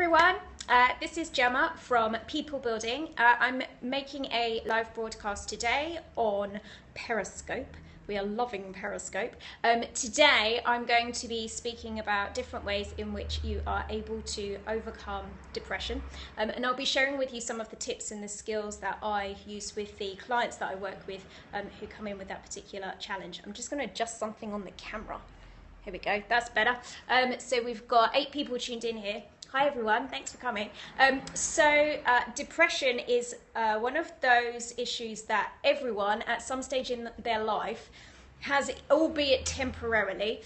everyone, this is Gemma from People Building. I'm making a live broadcast today on Periscope. We are loving Periscope. Today I'm going to be speaking about different ways in which you are able to overcome depression, and I'll be sharing with you some of the tips and the skills that I use with the clients that I work with who come in with that particular challenge. I'm just going to adjust something on the camera. Here we go, that's better. So we've got 8 people tuned in here. Hi everyone, thanks for coming. Depression is one of those issues that everyone at some stage in their life has, albeit temporarily,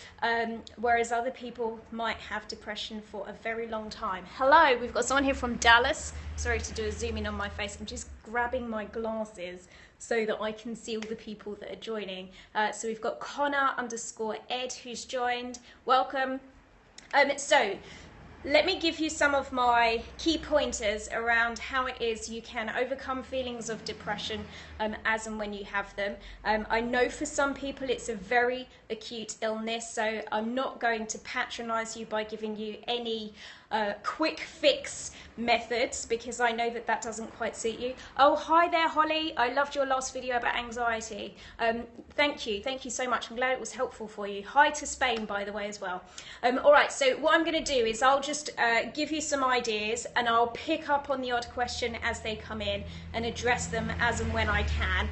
whereas other people might have depression for a very long time. Hello, we've got someone here from Dallas. Sorry to do a zoom in on my face. I'm just grabbing my glasses so that I can see all the people that are joining. So we've got Connor_Ed who's joined. Welcome. So let me give you some of my key pointers around how it is you can overcome feelings of depression as and when you have them. I know for some people it's a very acute illness, so I'm not going to patronize you by giving you any quick fix methods, because I know that that doesn't quite suit you. Oh, hi there, Holly. I loved your last video about anxiety. Thank you so much. I'm glad it was helpful for you. Hi to Spain, by the way, as well. All right, so what I'm going to do is I'll just give you some ideas, and I'll pick up on the odd question as they come in and address them as and when I can.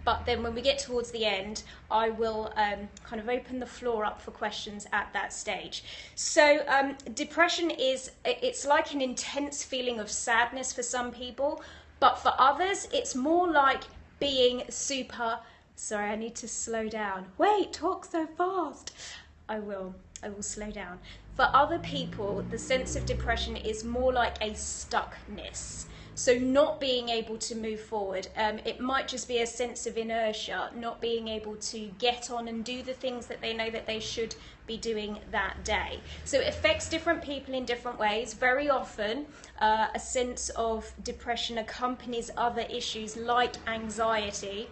But then when we get towards the end, I will kind of open the floor up for questions at that stage. So depression it's like an intense feeling of sadness for some people, but for others it's more like being super, sorry, I need to slow down. Wait, talk so fast. I will slow down. For other people, the sense of depression is more like a stuckness. So not being able to move forward. It might just be a sense of inertia, not being able to get on and do the things that they know that they should be doing that day. So it affects different people in different ways. Very often, a sense of depression accompanies other issues like anxiety,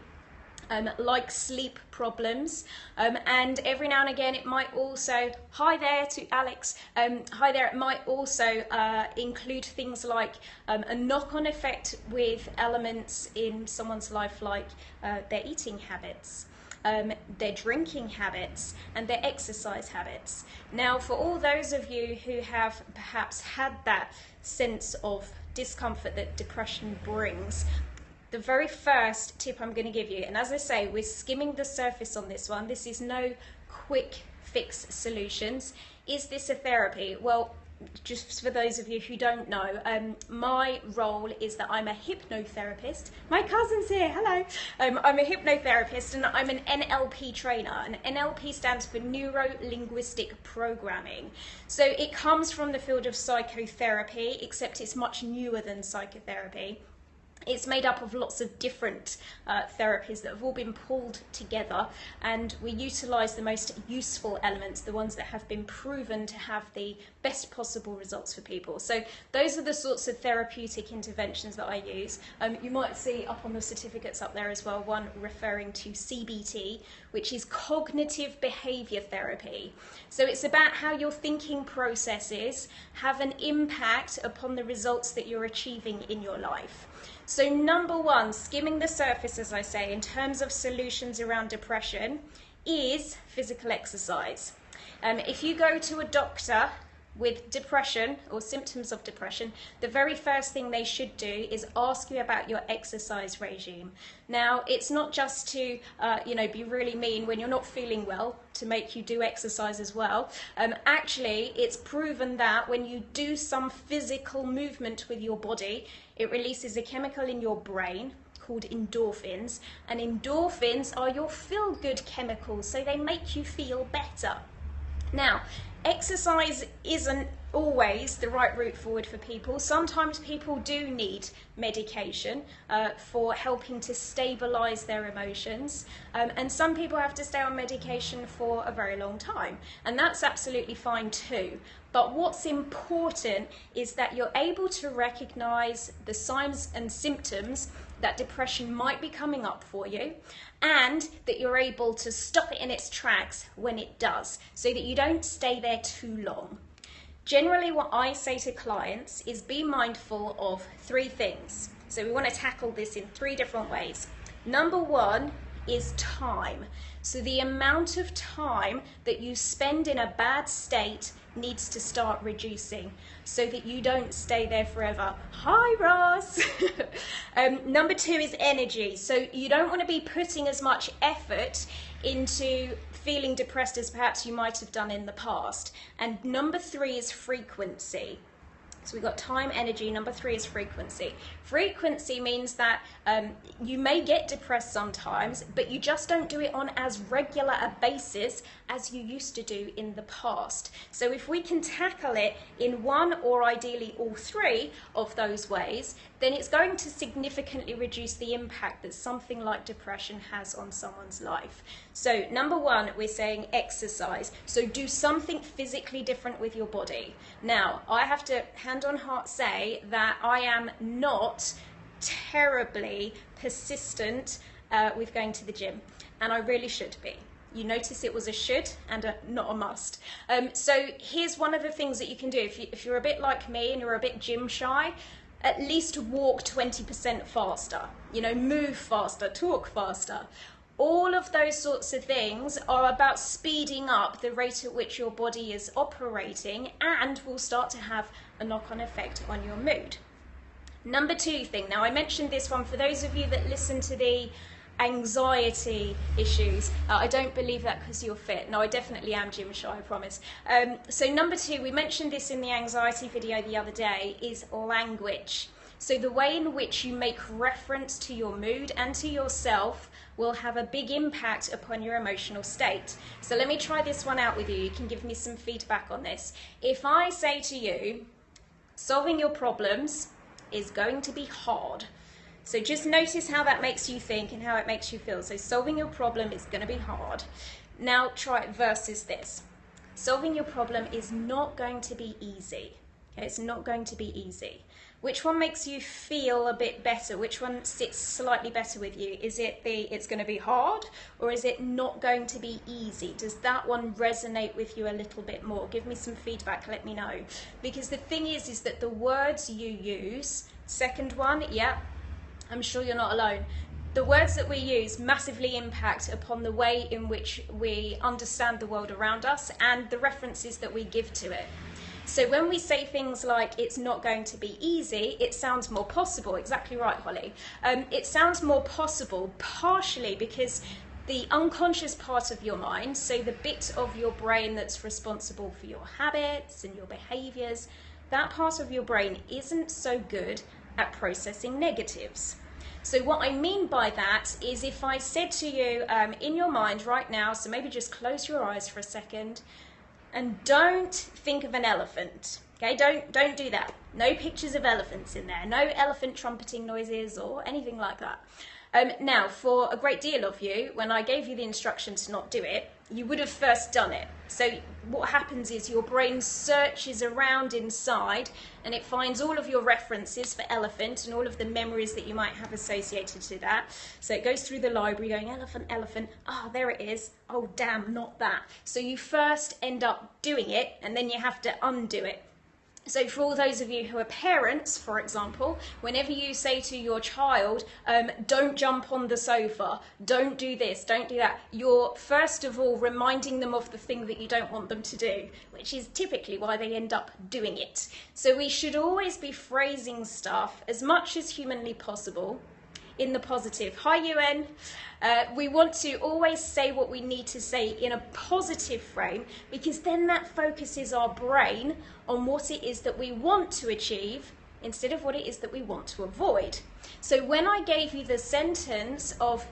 like sleep problems, and every now and again it might also, hi there to Alex, hi there, it might also include things like a knock-on effect with elements in someone's life like their eating habits, their drinking habits, and their exercise habits. Now, for all those of you who have perhaps had that sense of discomfort that depression brings, the very first tip I'm going to give you, and as I say, we're skimming the surface on this one, this is no quick fix solutions. Is this a therapy? Well, just for those of you who don't know, my role is that I'm a hypnotherapist. My cousin's here, hello. I'm a hypnotherapist and I'm an NLP trainer, and NLP stands for Neuro-Linguistic Programming. So it comes from the field of psychotherapy, except it's much newer than psychotherapy. It's made up of lots of different therapies that have all been pulled together, and we utilise the most useful elements, the ones that have been proven to have the best possible results for people. So those are the sorts of therapeutic interventions that I use. You might see up on the certificates up there as well, one referring to CBT, which is cognitive behaviour therapy. So it's about how your thinking processes have an impact upon the results that you're achieving in your life. So number one, skimming the surface, as I say, in terms of solutions around depression, is physical exercise. If you go to a doctor with depression or symptoms of depression, the very first thing they should do is ask you about your exercise regime. Now, it's not just to be really mean when you're not feeling well to make you do exercise as well. Actually, it's proven that when you do some physical movement with your body, it releases a chemical in your brain called endorphins, and endorphins are your feel-good chemicals, so they make you feel better. Now, exercise isn't always the right route forward for people. Sometimes people do need medication for helping to stabilize their emotions, and some people have to stay on medication for a very long time, and that's absolutely fine too. But what's important is that you're able to recognize the signs and symptoms that depression might be coming up for you, and that you're able to stop it in its tracks when it does, so that you don't stay there too long. Generally, what I say to clients is be mindful of 3 things. So we want to tackle this in 3 different ways. Number 1 is time. So the amount of time that you spend in a bad state needs to start reducing so that you don't stay there forever. Hi, Ross. Number 2 is energy. So you don't want to be putting as much effort into feeling depressed as perhaps you might have done in the past. And number 3 is frequency. So we've got time, energy. Number 3 is frequency. Frequency means that you may get depressed sometimes, but you just don't do it on as regular a basis as you used to do in the past. So if we can tackle it in 1 or ideally all 3 of those ways, then it's going to significantly reduce the impact that something like depression has on someone's life. So number 1, we're saying exercise. So do something physically different with your body. Now, I have to hand on heart say that I am not terribly persistent with going to the gym, and I really should be. You notice it was a should and not a must. So here's one of the things that you can do. If you're a bit like me and you're a bit gym shy, at least walk 20% faster, move faster, talk faster. All of those sorts of things are about speeding up the rate at which your body is operating and will start to have a knock-on effect on your mood. Number 2 thing, now I mentioned this one for those of you that listen to the anxiety issues. I don't believe that because you're fit. No, I definitely am gym shy, I promise. So number 2, we mentioned this in the anxiety video the other day, is language. So the way in which you make reference to your mood and to yourself will have a big impact upon your emotional state. So let me try this one out with you. You can give me some feedback on this. If I say to you, solving your problems is going to be hard. So just notice how that makes you think and how it makes you feel. So solving your problem is going to be hard. Now try it versus this. Solving your problem is not going to be easy. Okay, it's not going to be easy. Which one makes you feel a bit better? Which one sits slightly better with you? Is it it's going to be hard, or is it not going to be easy? Does that one resonate with you a little bit more? Give me some feedback, let me know. Because the thing is that the words you use, second one, yeah, I'm sure you're not alone. The words that we use massively impact upon the way in which we understand the world around us and the references that we give to it. So when we say things like, it's not going to be easy, it sounds more possible. Exactly right, Holly. It sounds more possible partially because the unconscious part of your mind, so the bit of your brain that's responsible for your habits and your behaviors, that part of your brain isn't so good at processing negatives. So what I mean by that is if I said to you in your mind right now, so maybe just close your eyes for a second, and don't think of an elephant, okay? Don't do that. No pictures of elephants in there. No elephant trumpeting noises or anything like that. Now, for a great deal of you, when I gave you the instruction to not do it, you would have first done it. So what happens is your brain searches around inside and it finds all of your references for elephant and all of the memories that you might have associated to that. So it goes through the library going, elephant, elephant, there it is. Oh, damn, not that. So you first end up doing it and then you have to undo it. So for all those of you who are parents, for example, whenever you say to your child, don't jump on the sofa, don't do this, don't do that, you're first of all reminding them of the thing that you don't want them to do, which is typically why they end up doing it. So we should always be phrasing stuff as much as humanly possible in the positive. Hi, UN. We want to always say what we need to say in a positive frame, because then that focuses our brain on what it is that we want to achieve instead of what it is that we want to avoid. So when I gave you the sentence of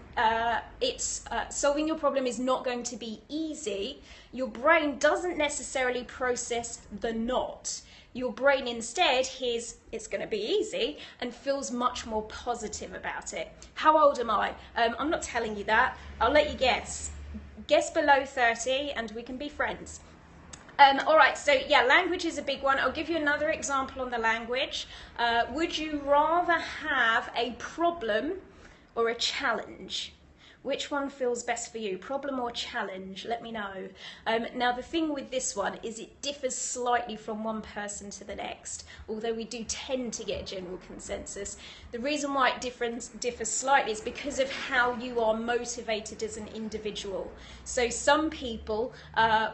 solving your problem is not going to be easy, your brain doesn't necessarily process the not. Your brain instead hears it's going to be easy and feels much more positive about it. How old am I? I'm not telling you that. I'll let you guess. Guess below 30 and we can be friends. All right, so yeah, language is a big one. I'll give you another example on the language. Would you rather have a problem or a challenge? Which one feels best for you, problem or challenge? Let me know. Now, the thing with this one is it differs slightly from one person to the next, although we do tend to get a general consensus. The reason why it differs slightly is because of how you are motivated as an individual. So some people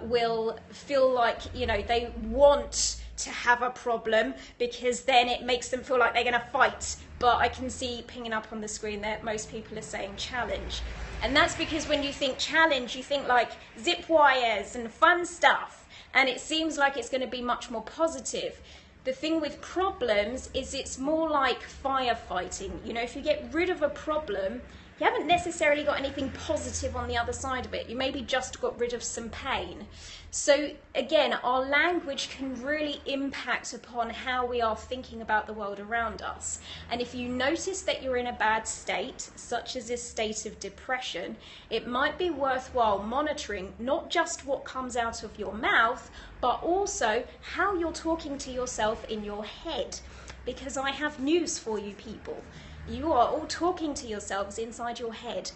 will feel like, you know, they want to have a problem because then it makes them feel like they're going to fight. But I can see pinging up on the screen that most people are saying challenge. And that's because when you think challenge, you think like zip wires and fun stuff. And it seems like it's going to be much more positive. The thing with problems is it's more like firefighting. You know, if you get rid of a problem, you haven't necessarily got anything positive on the other side of it. You maybe just got rid of some pain. So again, our language can really impact upon how we are thinking about the world around us. And if you notice that you're in a bad state, such as this state of depression, it might be worthwhile monitoring not just what comes out of your mouth, but also how you're talking to yourself in your head. Because I have news for you people. You are all talking to yourselves inside your head.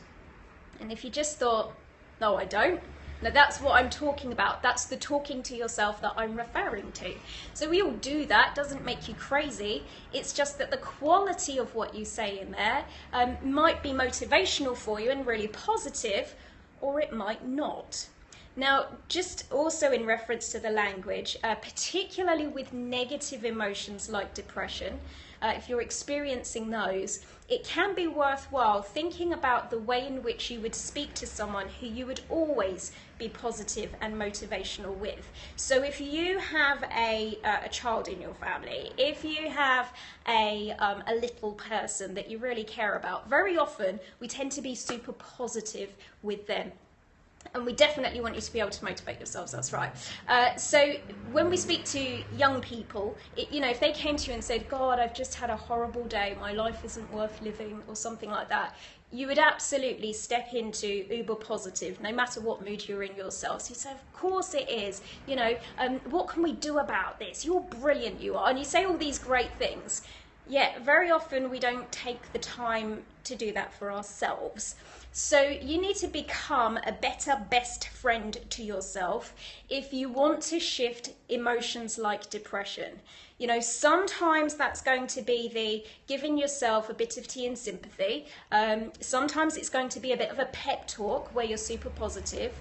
And if you just thought, no, I don't. Now that's what I'm talking about. That's the talking to yourself that I'm referring to. So we all do that. Doesn't make you crazy. It's just that the quality of what you say in there might be motivational for you and really positive, or it might not. Now, just also in reference to the language, particularly with negative emotions like depression, if you're experiencing those, it can be worthwhile thinking about the way in which you would speak to someone who you would always be positive and motivational with. So if you have a child in your family, if you have a little person that you really care about, very often we tend to be super positive with them. And we definitely want you to be able to motivate yourselves, that's right. So when we speak to young people, you know, if they came to you and said, God, I've just had a horrible day, my life isn't worth living, or something like that, you would absolutely step into uber positive, no matter what mood you're in yourself. So you say, of course it is, you know, what can we do about this? You're brilliant, you are. And you say all these great things. Yet very often we don't take the time to do that for ourselves. So you need to become a better best friend to yourself if you want to shift emotions like depression. You know, sometimes that's going to be the giving yourself a bit of tea and sympathy. Sometimes it's going to be a bit of a pep talk where you're super positive.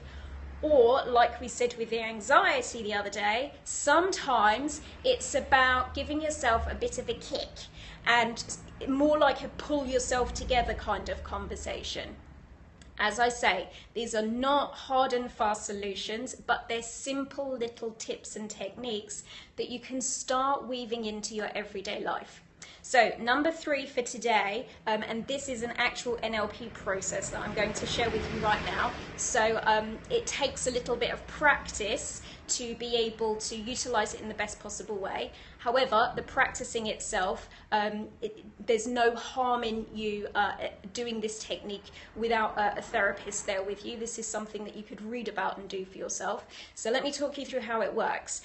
Or, like we said with the anxiety the other day, sometimes it's about giving yourself a bit of a kick and more like a pull yourself together kind of conversation. As I say, these are not hard and fast solutions, but they're simple little tips and techniques that you can start weaving into your everyday life. So number 3 for today, and this is an actual NLP process that I'm going to share with you right now. So it takes a little bit of practice to be able to utilize it in the best possible way. However, the practicing itself, there's no harm in you doing this technique without a therapist there with you. This is something that you could read about and do for yourself. So let me talk you through how it works.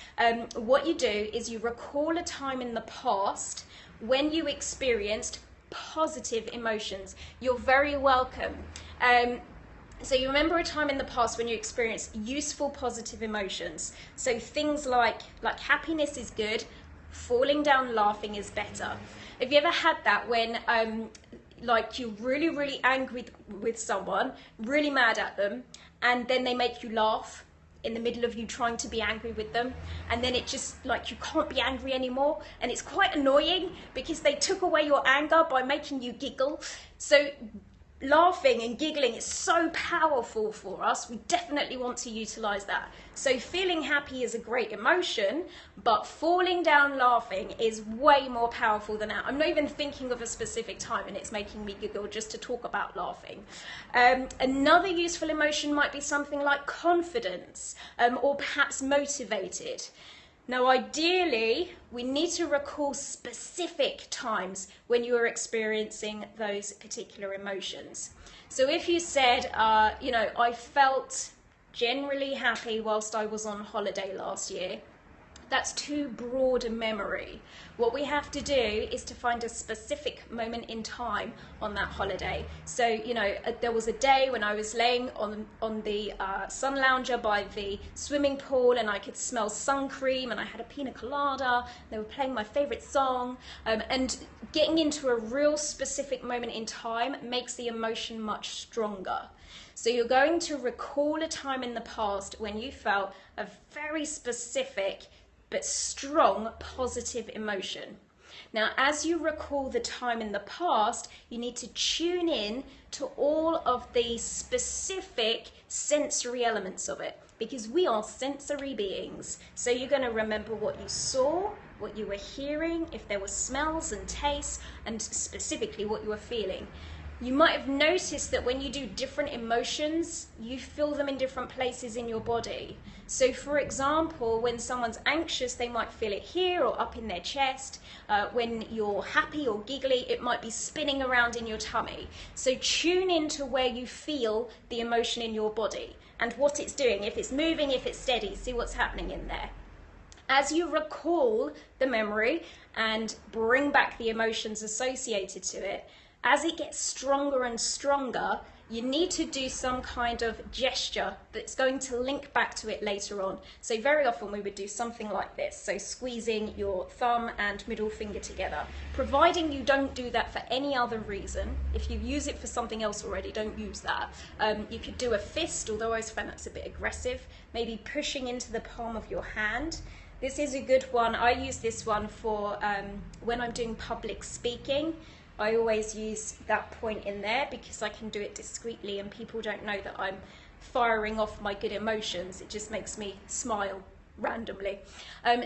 What you do is you recall a time in the past when you experienced positive emotions. You're very welcome. So you remember a time in the past when you experienced useful positive emotions. So things like happiness is good, falling down laughing is better. Have you ever had that when like you're really, really angry with someone, really mad at them, and then they make you laugh in the middle of you trying to be angry with them, and then it just like you can't be angry anymore, and it's quite annoying because they took away your anger by making you giggle. So laughing and giggling is so powerful for us. We definitely want to utilize that. So feeling happy is a great emotion, but falling down laughing is way more powerful than that. I'm not even thinking of a specific time and it's making me giggle just to talk about laughing. Another useful emotion might be something like confidence, or perhaps motivated. Now, ideally, we need to recall specific times when you are experiencing those particular emotions. So if you said, you know, I felt generally happy whilst I was on holiday last year, That's too broad a memory. What we have to do is to find a specific moment in time on that holiday. So, you know, there was a day when I was laying on the sun lounger by the swimming pool, and I could smell sun cream, and I had a pina colada, they were playing my favorite song, and getting into a real specific moment in time makes the emotion much stronger. So you're going to recall a time in the past when you felt a very specific but strong positive emotion. Now, as you recall the time in the past, you need to tune in to all of the specific sensory elements of it, because we are sensory beings. So you're going to remember what you saw, what you were hearing, if there were smells and tastes, and specifically what you were feeling. You might have noticed that when you do different emotions, you feel them in different places in your body. So for example, when someone's anxious, they might feel it here or up in their chest. When you're happy or giggly, it might be spinning around in your tummy. So tune into where you feel the emotion in your body and what it's doing. If it's moving, if it's steady, see what's happening in there. As you recall the memory and bring back the emotions associated to it, as it gets stronger and stronger, you need to do some kind of gesture that's going to link back to it later on. So very often we would do something like this, so squeezing your thumb and middle finger together. Providing you don't do that for any other reason, if you use it for something else already, don't use that. You could do a fist, although I always find that's a bit aggressive, maybe pushing into the palm of your hand. This is a good one. I use this one for when I'm doing public speaking. I always use that point in there because I can do it discreetly and people don't know that I'm firing off my good emotions. It just makes me smile randomly.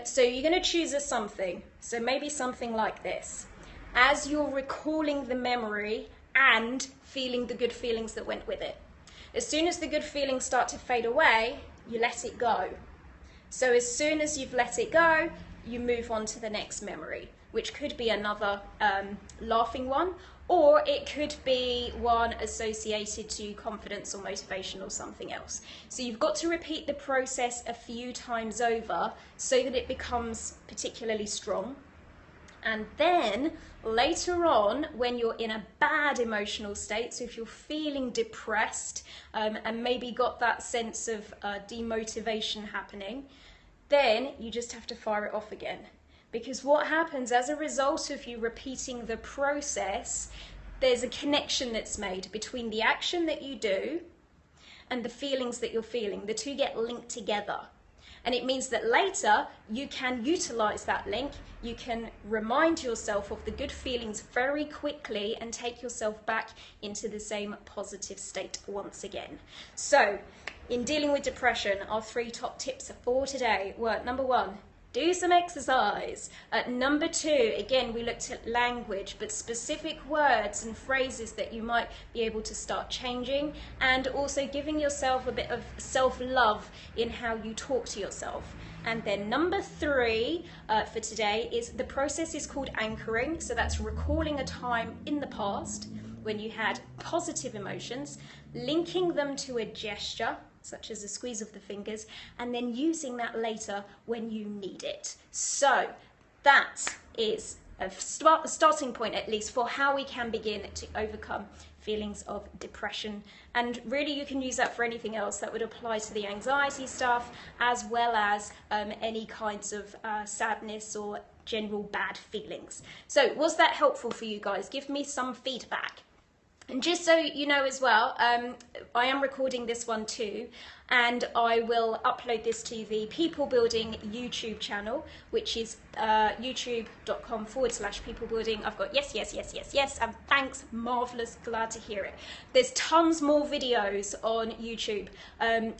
So you're going to choose a something. So maybe something like this. As you're recalling the memory and feeling the good feelings that went with it. As soon as the good feelings start to fade away, you let it go. So as soon as you've let it go, you move on to the next memory, which could be another laughing one, or it could be one associated to confidence or motivation or something else. So you've got to repeat the process a few times over so that it becomes particularly strong. And then later on, when you're in a bad emotional state, so if you're feeling depressed and maybe got that sense of demotivation happening, then you just have to fire it off again. Because what happens as a result of you repeating the process, there's a connection that's made between the action that you do and the feelings that you're feeling. The two get linked together. And it means that later you can utilize that link. You can remind yourself of the good feelings very quickly and take yourself back into the same positive state once again. So, in dealing with depression, our 3 top tips for today were: number 1, do some exercise. Number 2, again, we looked at language, but specific words and phrases that you might be able to start changing, and also giving yourself a bit of self-love in how you talk to yourself. And then number 3 for today is the process is called anchoring. So that's recalling a time in the past when you had positive emotions, linking them to a gesture, such as a squeeze of the fingers, and then using that later when you need it. So that is a starting point, at least, for how we can begin to overcome feelings of depression. And really you can use that for anything else. That would apply to the anxiety stuff, as well as any kinds of sadness or general bad feelings. So was that helpful for you guys? Give me some feedback. And just so you know as well, I am recording this one too, and I will upload this to the People Building YouTube channel, which is youtube.com/people building. I've got yes, yes, yes, yes, yes, and thanks, marvellous, glad to hear it. There's tons more videos on YouTube,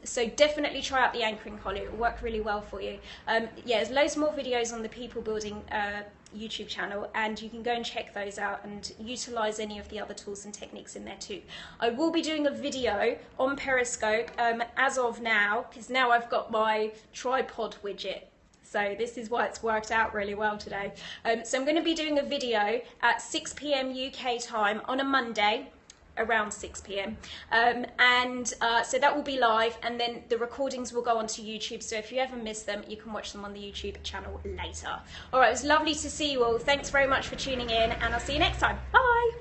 so definitely try out the anchoring, Holly, it will work really well for you. Yeah, there's loads more videos on the People Building YouTube channel, and you can go and check those out and utilize any of the other tools and techniques in there too. I will be doing a video on Periscope as of now, because now I've got my tripod widget. So this is why it's worked out really well today. So I'm going to be doing a video at 6 p.m. UK time on a Monday around 6 p.m. So that will be live, and then the recordings will go onto YouTube. So if you ever miss them, you can watch them on the YouTube channel later. All right, it was lovely to see you all. Thanks very much for tuning in, and I'll see you next time. Bye.